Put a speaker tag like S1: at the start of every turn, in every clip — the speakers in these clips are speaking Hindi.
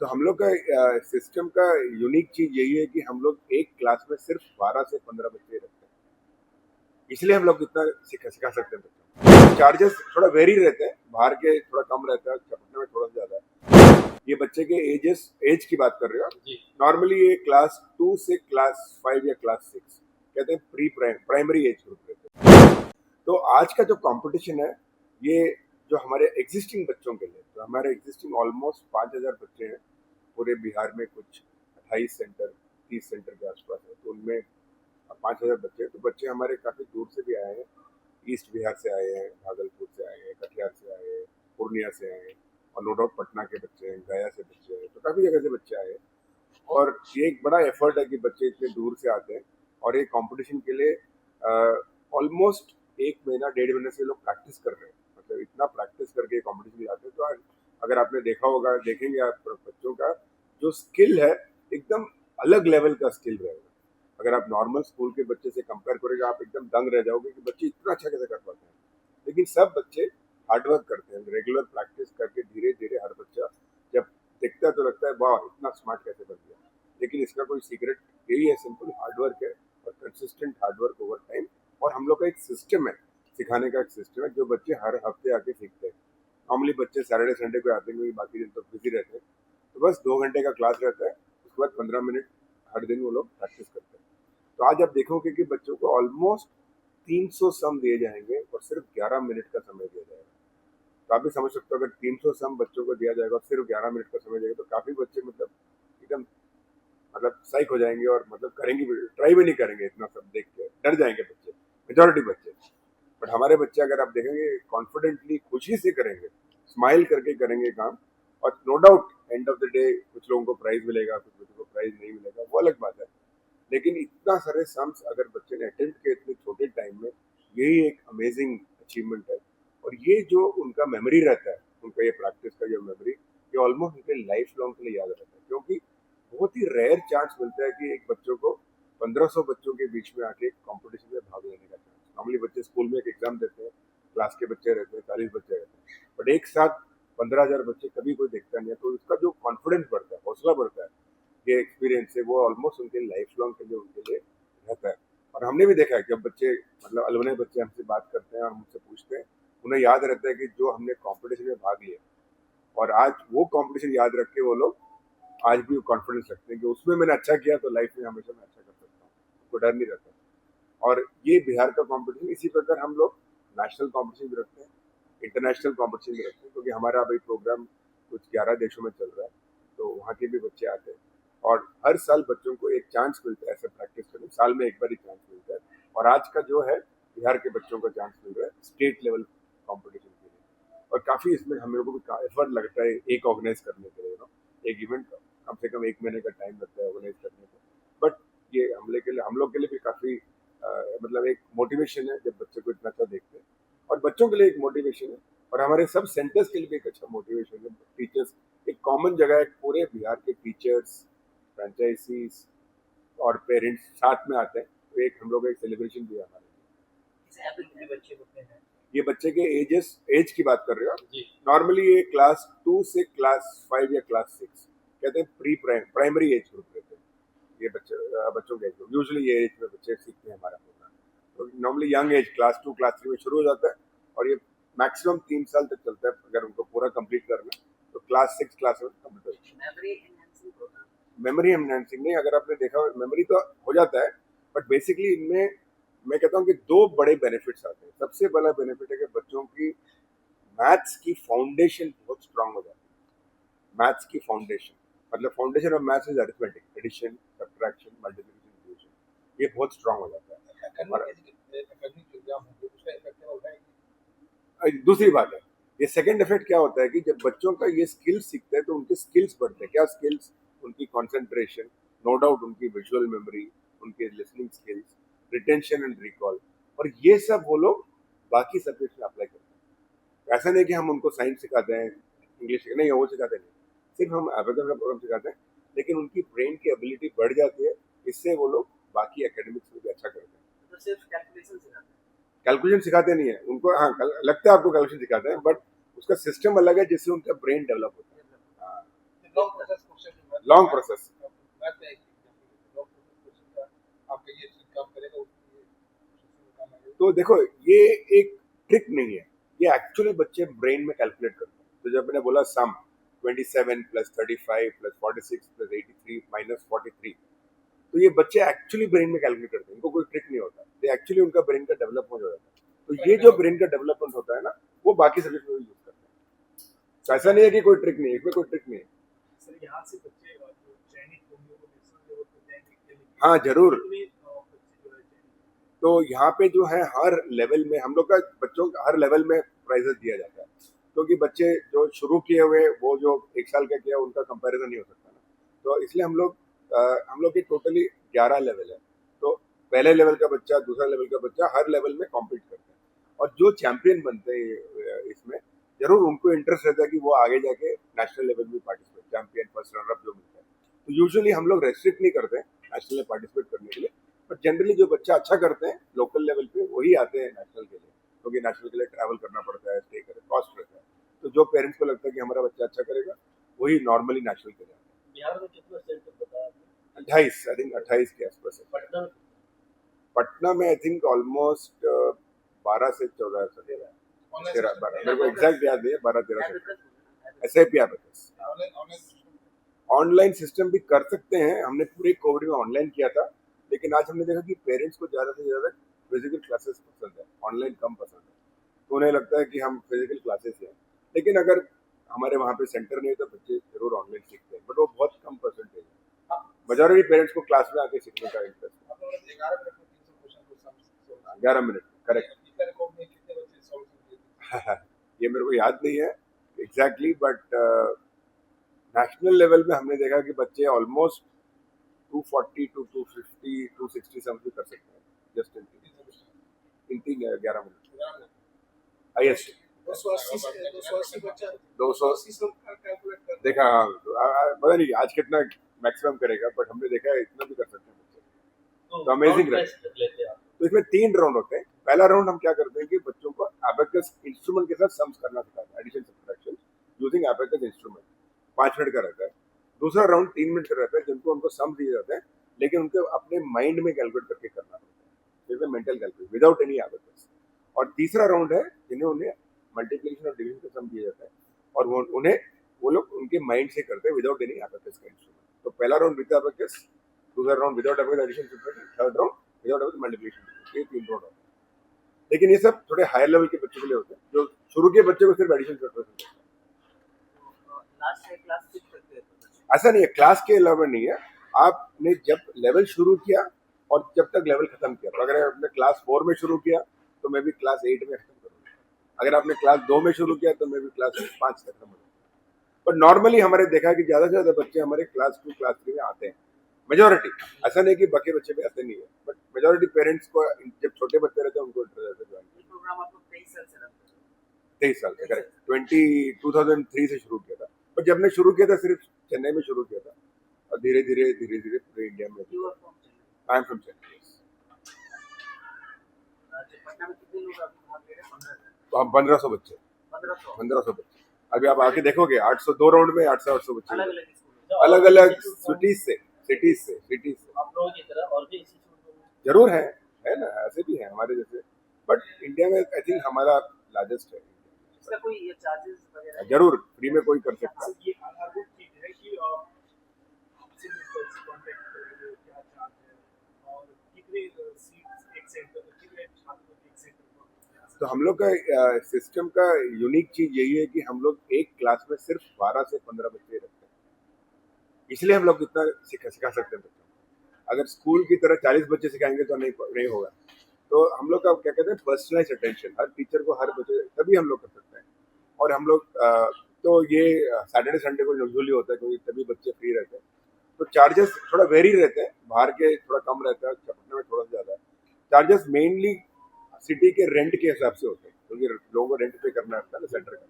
S1: तो हम लोग का सिस्टम का यूनिक चीज यही है कि हम लोग एक क्लास में सिर्फ 12 से 15 बच्चे रखते हैं, इसलिए हम लोग इतना सिखा सकते हैं बच्चों। चार्जेस थोड़ा वेरी रहते हैं, बाहर के थोड़ा कम रहता है, पटना में थोड़ा ज्यादा है। ये बच्चे के एज की बात कर रहे हो। नॉर्मली ये क्लास 2 से क्लास 5 या क्लास 6 कहते हैं प्री प्राइमरी एज ग्रुप रहते हैं। तो आज का जो कंपटीशन है, ये जो हमारे एग्जिस्टिंग बच्चों के लिए, तो हमारे एग्जिस्टिंग ऑलमोस्ट 5,000 बच्चे हैं पूरे बिहार में, कुछ 28 सेंटर 30 सेंटर के आसपास है, तो उनमें 5,000 बच्चे हैं। तो बच्चे हमारे काफ़ी दूर से भी आए हैं, ईस्ट बिहार से आए हैं, भागलपुर से आए हैं, कटिहार से आए हैं, पूर्णिया से आए हैं, और नो डाउट पटना के बच्चे हैं, गया से बच्चे हैं, तो काफ़ी जगह से बच्चे आए हैं। और ये एक बड़ा एफर्ट है कि बच्चे इतने दूर से आते हैं, और ये कंपटीशन के लिए ऑलमोस्ट 1 महीना 1.5 महीने से लोग प्रैक्टिस कर रहे हैं। मतलब इतना प्रैक्टिस करके कंपटीशन जाते हैं। तो अगर आपने देखा होगा, देखेंगे आप बच्चों का जो स्किल है, एकदम अलग लेवल का स्किल रहेगा। अगर आप नॉर्मल स्कूल के बच्चे से कंपेयर करोगे, आप एकदम दंग रह जाओगे कि बच्चे इतना अच्छा कैसे कर पाते हैं। लेकिन सब बच्चे हार्डवर्क करते हैं, रेगुलर प्रैक्टिस करके धीरे धीरे हर बच्चा जब देखता है तो लगता है वाह इतना स्मार्ट कैसे बन गया। लेकिन इसका कोई सीक्रेट यही है, सिंपल हार्डवर्क है, और कंसिस्टेंट हार्डवर्क ओवर टाइम। और हम लोग का एक सिस्टम है, सिखाने का एक सिस्टम है, जो बच्चे हर हफ्ते आके सीखते हैं। नॉर्मली बच्चे सैटरडे संडे को आते हैं, बाकी दिन तो बिजी रहते हैं। तो बस 2 घंटे का क्लास रहता है, उसके बाद 15 मिनट हर दिन वो लोग प्रैक्टिस करते हैं। तो आज आप देखोगे कि बच्चों को ऑलमोस्ट 300 सम दिए जाएंगे और सिर्फ 11 मिनट का समय दिया जाएगा। तो आप भी समझ सकते हो, अगर 300 सम बच्चों को दिया जाएगा और सिर्फ 11 मिनट का समय देगा, तो काफी बच्चे मतलब एकदम मतलब साइक हो जाएंगे, और मतलब करेंगे भी, ट्राई भी नहीं करेंगे। इतना सब देख के डर जाएंगे बच्चे, मेजोरिटी बच्चे। बट हमारे बच्चे अगर आप देखेंगे कॉन्फिडेंटली खुशी से करेंगे, स्माइल करके करेंगे काम, और no doubt end of the day कुछ लोगों को प्राइज मिलेगा, कुछ बच्चों को प्राइज नहीं मिलेगा, वो अलग बात है। लेकिन इतना सारे सम्स अगर बच्चे ने अटेम्प्ट किए इतने छोटे टाइम में, यही एक अमेजिंग अचीवमेंट है। और ये जो उनका मेमोरी रहता है, उनका ये प्रैक्टिस का जो मेमोरी, ये ऑलमोस्ट उनके लाइफ लॉन्ग के लिए याद रहता है। क्योंकि बहुत ही रेयर चांस मिलता है कि एक बच्चों को 1500 बच्चों के बीच में आके कंपटीशन में भाग लेने का चांस। नॉर्मली बच्चे स्कूल में एक एग्जाम देते हैं, क्लास के बच्चे रहते हैं, 40 बच्चे रहते हैं, बट एक साथ 15,000 बच्चे कभी कोई देखता नहीं है। तो उसका जो कॉन्फिडेंस बढ़ता है, हौसला बढ़ता है, ये एक्सपीरियंस है, वो ऑलमोस्ट उनके लाइफ लॉन्ग के लिए उनके लिए रहता है। और हमने भी देखा है कि जब बच्चे मतलब अलवने बच्चे हमसे बात करते हैं और मुझसे पूछते हैं, उन्हें याद रहता है कि जो हमने कंपटीशन में भाग लिया, और आज वो कंपटीशन याद रख के वो लोग आज भी कॉन्फिडेंस रखते हैं कि उसमें मैंने अच्छा किया तो लाइफ में हमेशा मैं अच्छा कर सकता हूँ, उनको डर नहीं रहता। और ये बिहार का कंपटीशन, इसी प्रकार हम लोग नेशनल कंपटीशन भी रखते हैं, इंटरनेशनल कंपटीशन भी रखते हैं, क्योंकि हमारा अभी प्रोग्राम कुछ 11 देशों में चल रहा है, तो वहाँ के भी बच्चे आते हैं। और हर साल बच्चों को एक चांस मिलता है ऐसे प्रैक्टिस करने, साल में एक बार ही चांस मिलता है। और आज का जो है, बिहार के बच्चों को चांस मिल रहा है स्टेट लेवल कॉम्पिटिशन के लिए। और काफ़ी इसमें हम लोग को भी एफर्ट लगता है एक ऑर्गेनाइज करने के लिए। एक इवेंट कम से कम 1 महीने का टाइम लगता है ऑर्गेनाइज करने को। बट ये हम लोग के लिए भी काफ़ी मतलब एक मोटिवेशन है जब बच्चे को इतना अच्छा देखते हैं, और बच्चों के लिए एक मोटिवेशन है, और हमारे सब सेंटर्स के लिए भी एक अच्छा मोटिवेशन है। टीचर्स एक कॉमन जगह है, पूरे बिहार के टीचर्स, फ्रेंचाइजीज और पेरेंट्स साथ में आते हैं, तो एक हम लोग एक सेलिब्रेशन भी है हमारे लिए। ये बच्चे के एज की बात कर रहे हो। नॉर्मली ये क्लास 2 से क्लास 5 या क्लास 6 कहते हैं प्री प्राइमरी एज ग्रुप रहते हैं। ये बच्चों के एज ग्रुप, यूजुअली ये एज में बच्चे सीखते हैं हमारा प्रोग्राम। तो normally young age class 2 class 3 में शुरू हो जाता है, और ये मैक्सिमम 3 साल तक चलता है अगर उनको पूरा कंप्लीट करना है, तो क्लास 6 क्लास 7 कंप्लीट हो। मेमोरी एनहांसिंग नहीं, अगर आपने देखा मेमोरी तो हो जाता है, बट बेसिकली इनमें मैं कहता हूँ कि 2 बड़े बेनिफिट्स आते हैं। सबसे बड़ा बेनिफिट है कि बच्चों की मैथ्स की फाउंडेशन बहुत स्ट्रांग हो जाती है। मैथ्स की फाउंडेशन मतलब foundation of maths is arithmetic, addition, subtraction, multiplication, division, ये बहुत स्ट्रांग हो जाता है। और दूसरी बात है, ये सेकंड इफेक्ट क्या होता है कि जब बच्चों का ये स्किल्स सीखते हैं तो उनके स्किल्स बढ़ते हैं। क्या स्किल्स? उनकी कंसंट्रेशन, नो डाउट उनकी विजुअल मेमोरी, उनके listening skills, retention and recall, और ये सब वो लोग बाकी सब्जेक्ट में अप्लाई करते हैं। ऐसा नहीं कि हम उनको साइंस सिखाते हैं, इंग्लिश नहीं, वो सिखाते नहीं, सिर्फ हम एबेकस का प्रोग्राम सिखाते हैं, लेकिन उनकी ब्रेन की एबिलिटी बढ़ जाती है। इससे वो लोग बाकी एकेडमिक्स में भी अच्छा करते हैं। तो सिर्फ कैलकुलेशन सिखाते हैं, कैलकुलेशन सिखाते नहीं है उनको। हाँ, लगता है आपको कैलकुलेशन सिखाते हैं, बट उसका सिस्टम अलग है जिससे उनका ब्रेन डेवलप होता है। हाँ। Long process. तो देखो ये एक ट्रिक नहीं है, ये एक्चुअली बच्चे ब्रेन में कैलकुलेट करते हैं। तो जब मैंने बोला सम 27 प्लस 35 प्लस 46 प्लस 83 माइनस 43, तो ये बच्चे एक्चुअली ब्रेन में कैलकुलेट करते हैं, इनको कोई ट्रिक नहीं होता, ये एक्चुअली उनका ब्रेन का डेवलपमेंट हो जाता है। तो ये जो ब्रेन का डेवलपमेंट होता है ना, वो बाकी सब्जेक्ट में यूज करते हैं। तो ऐसा नहीं है कि कोई ट्रिक नहीं है, इसमें कोई ट्रिक नहीं है।
S2: सर यहाँ से बच्चे जो चयनित होंगे वो नेशनल लेवल पे जाएंगे,
S1: हाँ जरूर।
S2: कितने बच्चे जो है चयनित?
S1: तो यहाँ पे जो है हर लेवल में हम लोग का बच्चों का हर लेवल में प्राइजेस दिया जाता है, क्योंकि बच्चे जो शुरू किए हुए वो जो 1 साल का किया उनका कंपैरिजन नहीं हो सकता ना। तो इसलिए हम लोग की टोटली 11 लेवल है। तो पहले लेवल का बच्चा, दूसरा लेवल का बच्चा हर लेवल में कॉम्पीट करते हैं, और जो चैंपियन बनते हैं इसमें जरूर उनको इंटरेस्ट रहता है कि वो आगे जाके नेशनल लेवल में participate, champion first runner up जो मिलता है। तो यूजुअली हम लोग रेस्ट्रिक्ट नहीं करते नेशनल में पार्टिसिपेट करने के लिए, बट जनरली जो बच्चा अच्छा करते हैं लोकल लेवल पे वही आते हैं नेशनल के लिए, क्योंकि नेशनल के लिए ट्रैवल करना पड़ता है, स्टे करे, कॉस्ट रहता है। तो जो पेरेंट्स को लगता है कि हमारा बच्चा अच्छा करेगा वही नॉर्मली नेशनल के लिए आता है।
S2: बिहार में कितना सेंटर बताया आपने?
S1: 28, आई थिंक 28 के आसपास है।
S2: पटना में?
S1: पटना में आई थिंक ऑलमोस्ट 12 से 14 है, 13 12, मेरे को एग्जैक्ट याद नहीं है, 12-13 SIP ऑनलाइन सिस्टम भी कर सकते हैं। हमने पूरे कोविड में ऑनलाइन किया था, लेकिन आज हमने देखा कि पेरेंट्स को ज़्यादा से ज़्यादा फिजिकल क्लासेस पसंद है, ऑनलाइन कम पसंद है। तो उन्हें लगता है कि हम फिजिकल क्लासेस हैं, लेकिन अगर हमारे वहाँ पे सेंटर नहीं है तो बच्चे जरूर ऑनलाइन सीखते हैं, बट वो बहुत कम परसेंटेज है। मेजॉरिटी पेरेंट्स को क्लास में आके सीखने का इंटरेस्ट है। 11 मिनट करेक्ट। ये मेरे को याद नहीं है एग्जैक्टली, बट नेशनल लेवल में हमने देखा कि बच्चे ऑलमोस्ट 240 टू 250 260 समथिंग कर सकते हैं जस्ट इन 11 मिनट हाईएस्ट। 280 देखा, हाँ पता नहीं आज कितना मैक्सिमम करेगा, बट हमने देखा है इतना भी कर सकते हैं बच्चे। तो अमेजिंग रहता है। तो इसमें 3 राउंड होते हैं। पहला राउंड हम क्या करते हैं कि बच्चों को एबेकस इंस्ट्रूमेंट के साथ सम्स करना सिखाते हैं, addition subtraction using abacus instrument, 5 minute का रहता है। दूसरा राउंड 3 मिनट का रहता है, जिनको उनको सम्स दिए जाते हैं, लेकिन उनको अपने माइंड में कैलकुलेट करके करना होता है, जैसे mental calculate without any abacus. और तीसरा राउंड है जिन्हें उन्हें मल्टीप्लिकेशन और डिवीजन का सम दिया जाता है, और वो लोग उनके माइंड से करते हैं विदाउट एनी एबेकस का इंस्ट्रूमेंट। तो पहला राउंड विद एबेकस, दूसरा round without abacus addition subtraction, third round without abacus multiplication. ये 3 राउंड होते हैं, लेकिन ये सब थोड़े हायर लेवल के बच्चों के लिए होते हैं। जो शुरू के बच्चे को सिर्फ एडिशन सब्ट्रैक्शन होता है। ऐसा नहीं है, क्लास के अलावा नहीं है। आपने जब लेवल शुरू किया और जब तक लेवल खत्म किया, तो अगर आपने क्लास 4 में शुरू किया तो मैं भी क्लास 8 में खत्म करूँगा, अगर आपने क्लास 2 में शुरू किया तो मैं भी क्लास 5 तक खत्म करूँगा। पर नॉर्मली हमारे देखा कि ज़्यादा से ज़्यादा बच्चे हमारे क्लास 2 क्लास 3 में आते हैं, मेजोरिटी। ऐसा नहीं कि बाकी बच्चे भी ऐसे नहीं है, बट मेजोरिटी पेरेंट्स को जब छोटे बच्चे रहते हैं उनको इंटरेस्ट रहता है।
S2: प्रोग्राम आप लोग 23 साल से रन कर रहे हो?
S1: 23 साल से, करेक्ट। 2003 से शुरू किया था, पर जब हमने शुरू किया था सिर्फ चेन्नई में शुरू किया था, और धीरे धीरे पूरे इंडिया में। I am from Chennai.
S2: Patna में कितने लोग अभी भाग ले रहे हैं? 15,000?
S1: तो हम 1500 बच्चे 1500 बच्चे अभी आप आके देखोगे, 802 राउंड में 800 बच्चे अलग अलग सिटीज से
S2: आप लोगों की तरह और भी इंस्टीट्यूट
S1: जरूर है ना, ऐसे भी है हमारे जैसे, बट इंडिया में आई थिंक हमारा लार्जेस्ट है।
S2: इसका कोई ये चार्जेस वगैरह?
S1: जरूर, फ्री में कोई कर सकता है।
S2: ये आधारभूत चीज है कि आपसे कांटेक्ट करेंगे, क्या चार्ज है और कितने सीट्स एक सेंटर, कितने छात्रों एक सेंटर?
S1: तो हम लोग का सिस्टम का यूनिक चीज यही है कि हम लोग एक क्लास में सिर्फ 12 से 15 बच्चे रखते हैं, इसलिए हम लोग इतना सिखा सकते हैं बच्चों को। अगर स्कूल की तरह 40 बच्चे सिखाएंगे तो नहीं होगा। तो हम लोग का क्या कहते हैं, पर्सनलाइज अटेंशन, हर टीचर को हर बच्चे, तभी हम लोग कर सकते हैं। और हम लोग तो ये सैटरडे संडे को यूजुअली होता है, क्योंकि तभी बच्चे फ्री रहते हैं। तो चार्जेस थोड़ा वेरी रहते हैं, बाहर के थोड़ा कम रहता है, पटना में थोड़ा ज़्यादा है। चार्जेस मेनली सिटी के रेंट के हिसाब से होते हैं, क्योंकि लोगों को रेंट पे करना रहता है ना सेंटर का।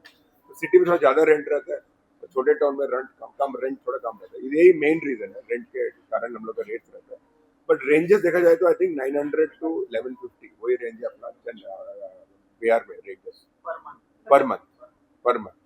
S1: तो सिटी में थोड़ा ज़्यादा रेंट रहता है, तो छोटे टाउन में रेंट थोड़ा कम रहता है। यही मेन रीज़न है, रेंट के कारण हम लोग का रेट रहता है। बट रेंजेस देखा जाए तो आई थिंक 900 to 1150 वही रेंज है अपना बिहार में रेंजेस पर मंथ।